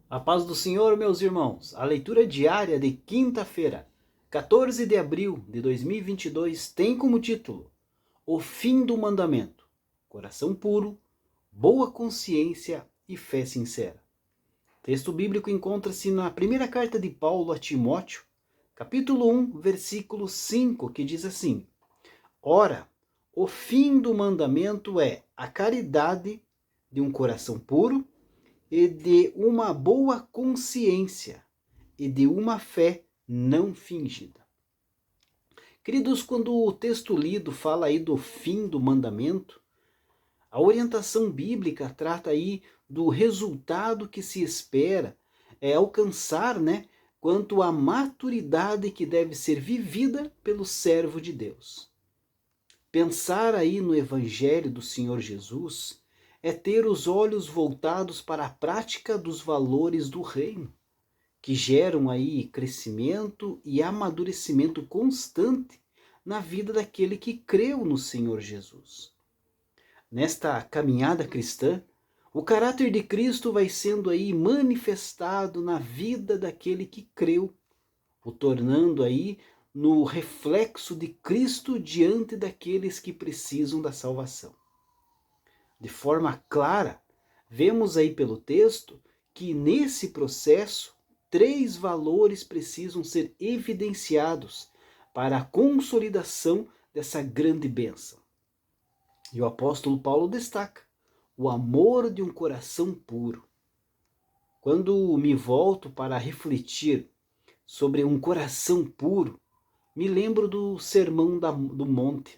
A paz do Senhor, meus irmãos. A leitura diária de quinta-feira, 14 de abril de 2022, tem como título O Fim do Mandamento, Coração Puro, Boa Consciência e Fé Sincera. O texto bíblico encontra-se na primeira carta de Paulo a Timóteo, capítulo 1, versículo 5, que diz assim: Ora, o fim do mandamento é a caridade de um coração puro e de uma boa consciência e de uma fé não fingida. Queridos, quando o texto lido fala aí do fim do mandamento, a orientação bíblica trata aí do resultado que se espera alcançar, quanto à maturidade que deve ser vivida pelo servo de Deus. Pensar aí no Evangelho do Senhor Jesus é ter os olhos voltados para a prática dos valores do reino, que geram aí crescimento e amadurecimento constante na vida daquele que creu no Senhor Jesus. Nesta caminhada cristã, o caráter de Cristo vai sendo aí manifestado na vida daquele que creu, o tornando aí no reflexo de Cristo diante daqueles que precisam da salvação. De forma clara, vemos aí pelo texto que nesse processo 3 valores precisam ser evidenciados para a consolidação dessa grande bênção. E o apóstolo Paulo destaca o amor de um coração puro. Quando me volto para refletir sobre um coração puro, me lembro do Sermão do Monte,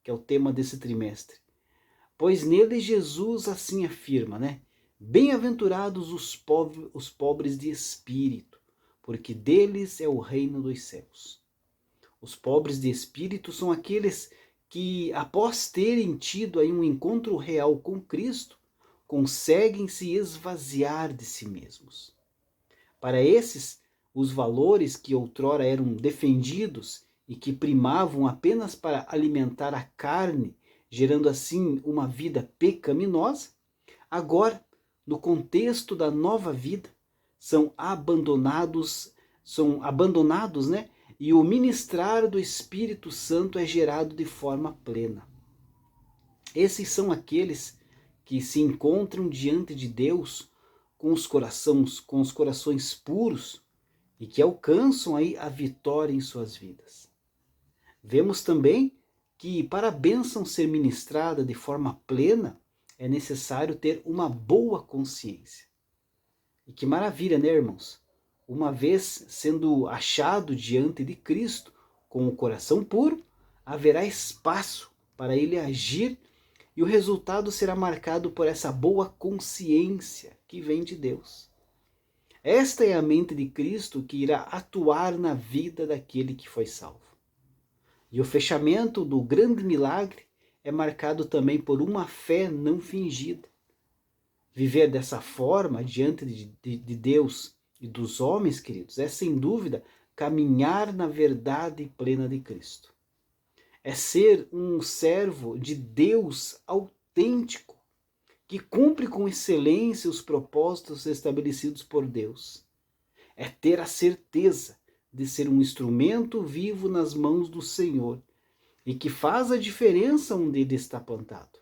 que é o tema desse trimestre. Pois nele Jesus assim afirma, Bem-aventurados os pobres de espírito, porque deles é o reino dos céus. Os pobres de espírito são aqueles que, após terem tido aí um encontro real com Cristo, conseguem se esvaziar de si mesmos. Para esses, os valores que outrora eram defendidos e que primavam apenas para alimentar a carne, gerando assim uma vida pecaminosa, agora, no contexto da nova vida, são abandonados, e o ministrar do Espírito Santo é gerado de forma plena. Esses são aqueles que se encontram diante de Deus com os corações puros e que alcançam aí a vitória em suas vidas. Vemos também que para a bênção ser ministrada de forma plena, é necessário ter uma boa consciência. E que maravilha, irmãos? Uma vez sendo achado diante de Cristo, com o coração puro, haverá espaço para ele agir e o resultado será marcado por essa boa consciência que vem de Deus. Esta é a mente de Cristo que irá atuar na vida daquele que foi salvo. E o fechamento do grande milagre é marcado também por uma fé não fingida. Viver dessa forma diante de Deus e dos homens, queridos, é sem dúvida caminhar na verdade plena de Cristo. É ser um servo de Deus autêntico, que cumpre com excelência os propósitos estabelecidos por Deus. É ter a certeza de ser um instrumento vivo nas mãos do Senhor e que faz a diferença onde ele está plantado.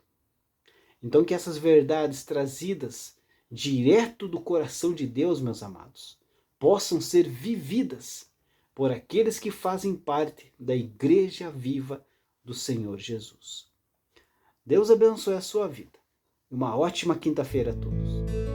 Então que essas verdades trazidas direto do coração de Deus, meus amados, possam ser vividas por aqueles que fazem parte da Igreja Viva do Senhor Jesus. Deus abençoe a sua vida. Uma ótima quinta-feira a todos.